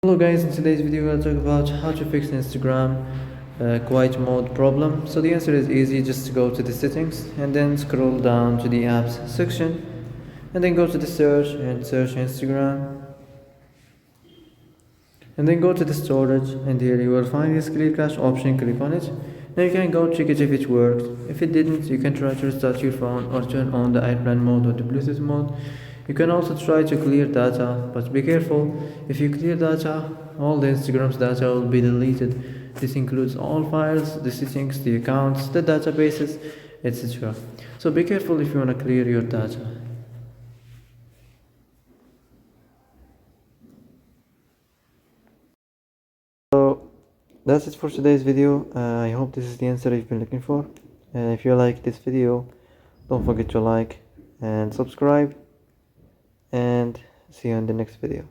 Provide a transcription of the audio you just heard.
Hello guys, in today's video I'll talk about how to fix Instagram quiet mode problem. So the answer is easy, just to go to the settings and then scroll down to the apps section and then go to the search and search Instagram and then go to the storage, and here you will find this clear cache option. Click on it. Now you can go check it if it worked. If it didn't, you can try to restart your phone or turn on the airplane mode or the Bluetooth mode. You can also try to clear data, but be careful. If you clear data, all the Instagram's data will be deleted. This includes all files, the settings, the accounts, the databases, etc. So be careful if you want to clear your data. So that's it for today's video. I hope this is the answer you've been looking for. If you like this video, don't forget to like and subscribe, and see you in the next video.